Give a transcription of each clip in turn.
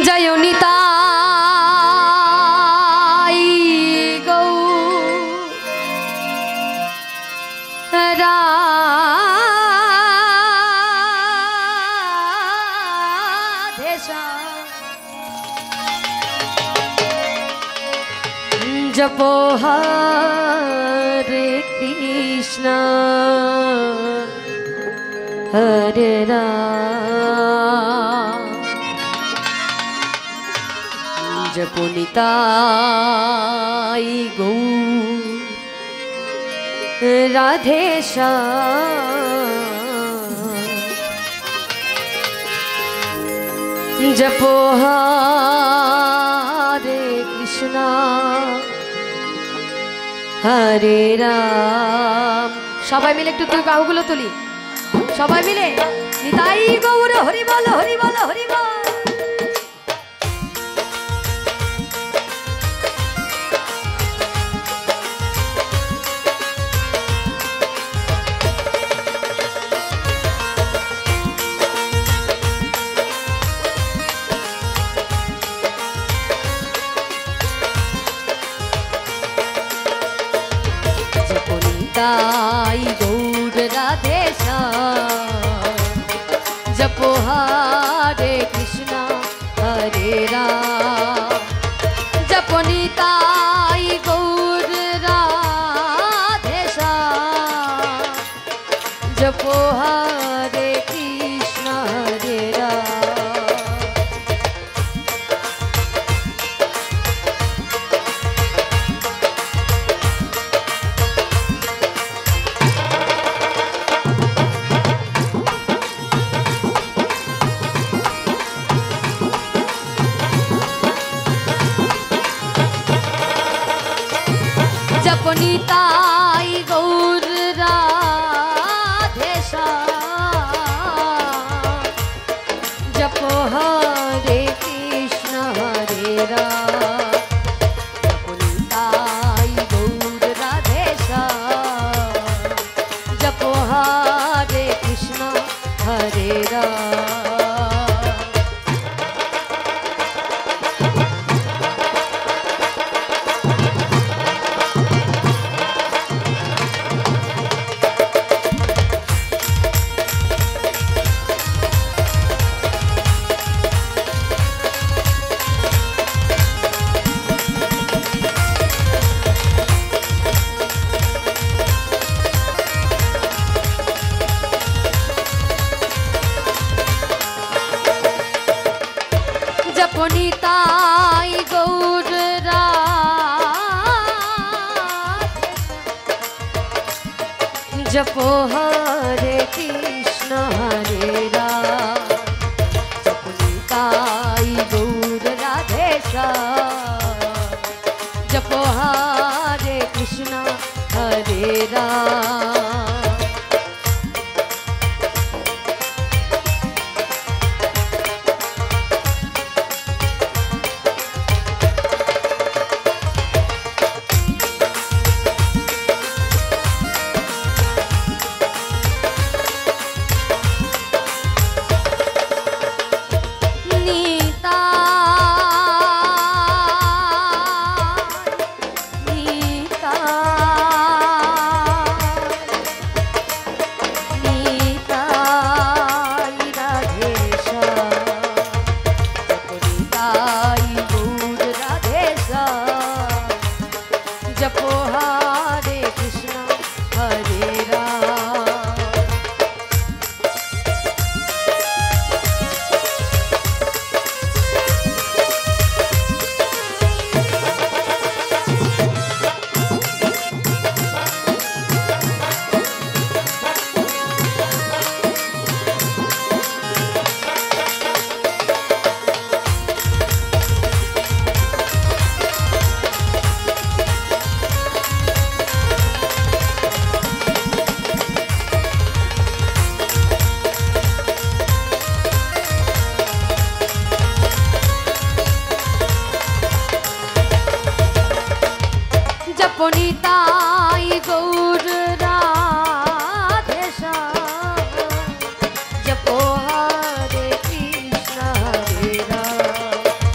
जय निताई गौर राधे श्याम जपो हरे कृष्णा हरे राम जपो निताई गौर राधे श्याम जपो हरे कृष्णा हरे राम सबाई मिले एकटु बाहुगुलो तुली सबाई मिले निताई गौर हरि बोल हरि बोल हरि बोल निताई गौर राधे श्याम जपो हरे कृष्णा हरे राम जपो निताई गौर राधे श्याम जपो हरे कृष्णा हरे राम जपो निताई गौर राधे श्याम जपो हरे कृष्ण हरे राम जपो निताई गौर राधे श्याम जपो हरे कृष्ण हरे राम जपो निताई गौर राधे जपो हरे कृष्ण हरे राम जपो निताई गौर राधे श्याम जपो हरे कृष्ण हरे राम जपो हरे कृष्ण हरे राम जपो निताई गौर राधे श्याम जपो हरे कृष्ण हरे राम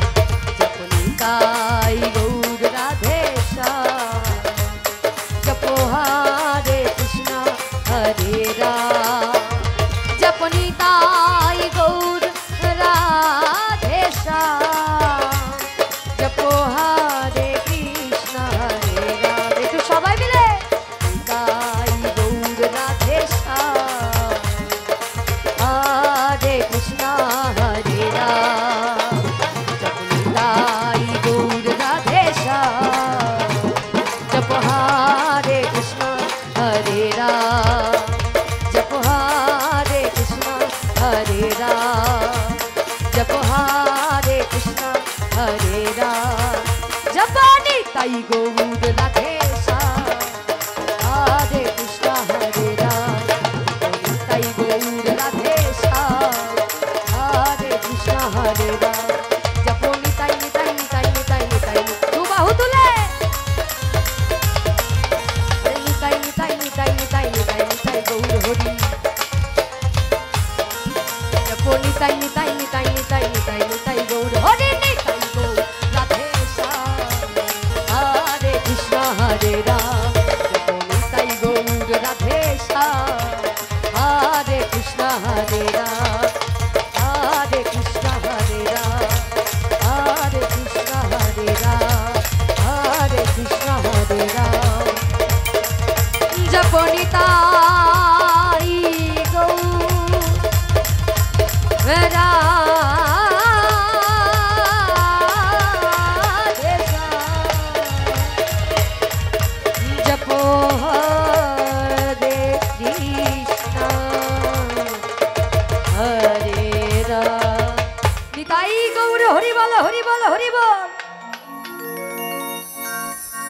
নিতাই গৌর রাধে শ্যাম হরে কৃষ্ণ হরে রাম নিতাই গৌর রাধে শ্যাম হরে কৃষ্ণ হরে রাম জপ নিতাই নিতাই নিতাই নিতাই নিতাই দু বাহু তুলে নিতাই নিতাই নিতাই নিতাই নিতাই নিতাই গৌর হরি জপ নিতাই নিতাই নিতাই নিতাই নিতাই নিতাই গৌর হরি নিতাই গৌর রাধে শ্যাম হরে কৃষ্ণ হরে রাম জপ নিতাই গৌর রাধে শ্যাম হরে কৃষ্ণ হরে রাম হরে কৃষ্ণ হরে রাম হরে কৃষ্ণ হরে রাম হরে কৃষ্ণ হরে রাম জপ নিতাই গৌর রাধে শ্যাম জপ হরে কৃষ্ণ হরে রাম নিতাই গৌর হরি বল হরি বল হরি বল।